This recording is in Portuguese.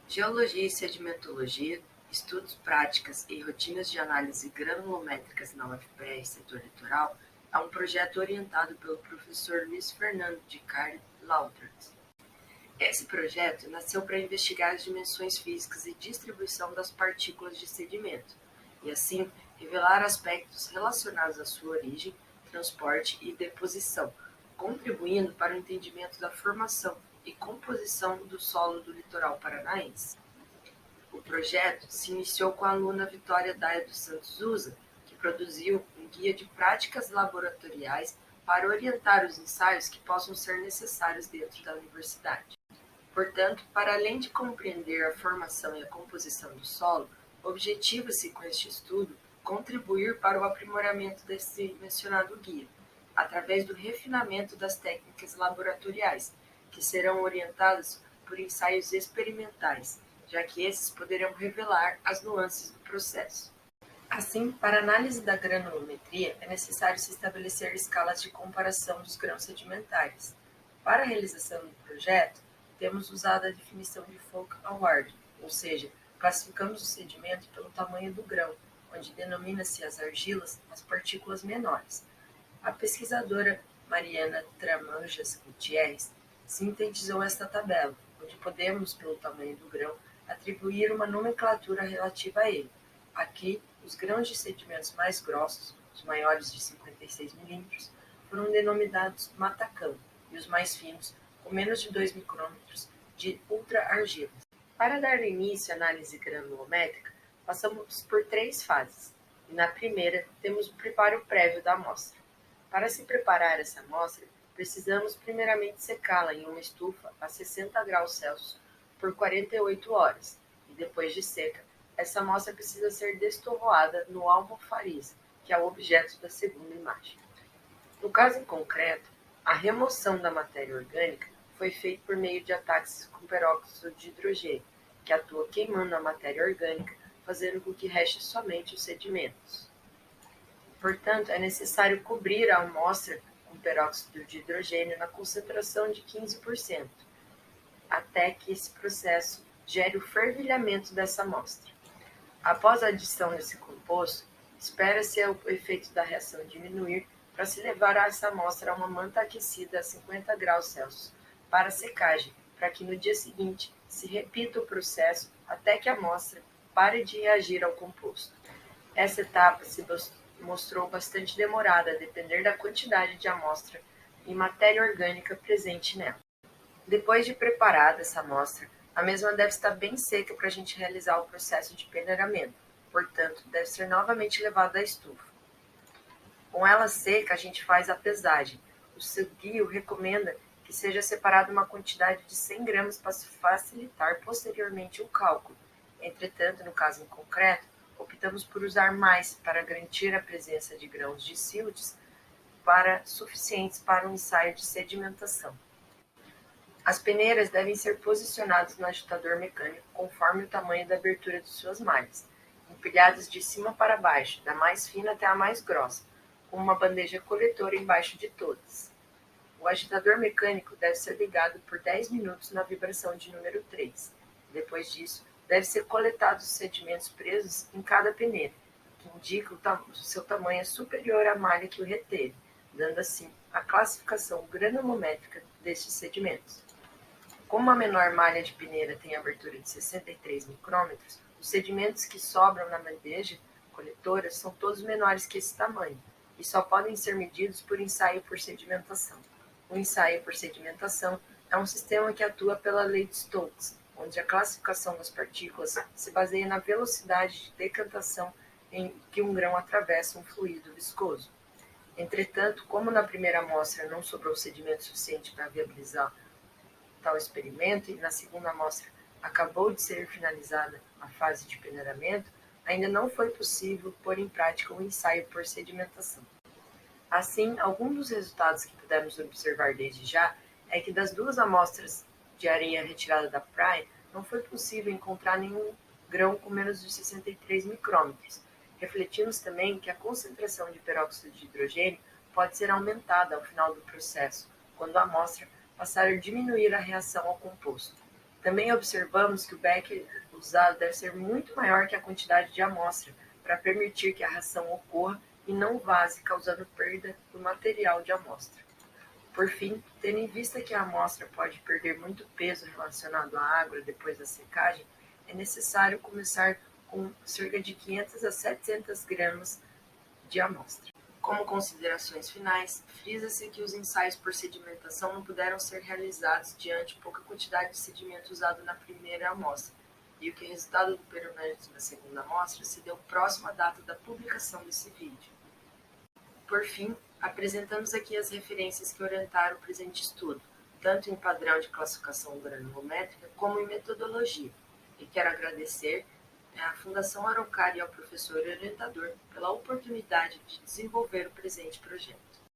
Geologia e sedimentologia, estudos, práticas e rotinas de análise granulométricas na UFPR Setor Litoral é um projeto orientado pelo professor Luiz Fernando de Carli Lautert. Esse projeto nasceu para investigar as dimensões físicas e distribuição das partículas de sedimento, e assim revelar aspectos relacionados à sua origem, transporte e deposição, contribuindo para o entendimento da formação e composição do solo do litoral paranaense. O projeto se iniciou com a aluna Vitória Daia dos Santos Uza, que produziu um guia de práticas laboratoriais para orientar os ensaios que possam ser necessários dentro da universidade. Portanto, para além de compreender a formação e a composição do solo, objetiva-se com este estudo contribuir para o aprimoramento desse mencionado guia, através do refinamento das técnicas laboratoriais, que serão orientadas por ensaios experimentais, já que esses poderão revelar as nuances do processo. Assim, para a análise da granulometria, é necessário se estabelecer escalas de comparação dos grãos sedimentares. Para a realização do projeto, temos usado a definição de Folk-Award, ou seja, classificamos o sedimento pelo tamanho do grão, onde denomina-se as argilas as partículas menores. A pesquisadora Mariana Tramanjas Gutierrez sintetizou esta tabela, onde podemos, pelo tamanho do grão, atribuir uma nomenclatura relativa a ele. Aqui, os grãos de sedimentos mais grossos, os maiores de 56 milímetros, foram denominados matacão, e os mais finos, com menos de 2 micrômetros, de ultra-argilas. Para dar início à análise granulométrica, passamos por 3 fases, e na primeira temos o preparo prévio da amostra. Para se preparar essa amostra, precisamos primeiramente secá-la em uma estufa a 60 graus Celsius por 48 horas, e depois de seca, essa amostra precisa ser destorroada no almofariz, que é o objeto da segunda imagem. No caso em concreto, a remoção da matéria orgânica foi feita por meio de ataques com peróxido de hidrogênio, que atua queimando a matéria orgânica, fazendo com que reste somente os sedimentos. Portanto, é necessário cobrir a amostra com peróxido de hidrogênio na concentração de 15%, até que esse processo gere o fervilhamento dessa amostra. Após a adição desse composto, espera-se o efeito da reação diminuir para se levar essa amostra a uma manta aquecida a 50 graus Celsius para secagem, para que no dia seguinte se repita o processo até que a amostra pare de reagir ao composto. Essa etapa se mostrou bastante demorada a depender da quantidade de amostra e matéria orgânica presente nela. Depois de preparada essa amostra, a mesma deve estar bem seca para a gente realizar o processo de peneiramento, portanto, deve ser novamente levada à estufa. Com ela seca, a gente faz a pesagem. O seu guia recomenda que seja separada uma quantidade de 100 gramas para facilitar posteriormente o cálculo. Entretanto, no caso em concreto, optamos por usar mais para garantir a presença de grãos de siltes suficientes para um ensaio de sedimentação. As peneiras devem ser posicionadas no agitador mecânico conforme o tamanho da abertura de suas malhas, empilhadas de cima para baixo, da mais fina até a mais grossa, com uma bandeja coletora embaixo de todas. O agitador mecânico deve ser ligado por 10 minutos na vibração de número 3. Depois disso, deve ser coletados os sedimentos presos em cada peneira, que indica o seu tamanho superior à malha que o reteve, dando assim a classificação granulométrica destes sedimentos. Como a menor malha de peneira tem abertura de 63 micrômetros, os sedimentos que sobram na bandeja coletora são todos menores que esse tamanho e só podem ser medidos por ensaio por sedimentação. O ensaio por sedimentação é um sistema que atua pela lei de Stokes, onde a classificação das partículas se baseia na velocidade de decantação em que um grão atravessa um fluido viscoso. Entretanto, como na primeira amostra não sobrou sedimento suficiente para viabilizar tal experimento e na segunda amostra acabou de ser finalizada a fase de peneiramento, ainda não foi possível pôr em prática o ensaio por sedimentação. Assim, alguns dos resultados que pudemos observar desde já é que das 2 amostras de areia retirada da praia, não foi possível encontrar nenhum grão com menos de 63 micrômetros. Refletimos também que a concentração de peróxido de hidrogênio pode ser aumentada ao final do processo, quando a amostra passar a diminuir a reação ao composto. Também observamos que o becker usado deve ser muito maior que a quantidade de amostra, para permitir que a reação ocorra e não vaze, causando perda do material de amostra. Por fim, tendo em vista que a amostra pode perder muito peso relacionado à água depois da secagem, é necessário começar com cerca de 500 a 700 gramas de amostra. Como considerações finais, frisa-se que os ensaios por sedimentação não puderam ser realizados diante pouca quantidade de sedimento usado na primeira amostra, e que o resultado do perímetro da segunda amostra se deu próximo à data da publicação desse vídeo. Por fim, apresentamos aqui as referências que orientaram o presente estudo, tanto em padrão de classificação granulométrica como em metodologia, e quero agradecer à Fundação Araucária e ao professor orientador pela oportunidade de desenvolver o presente projeto.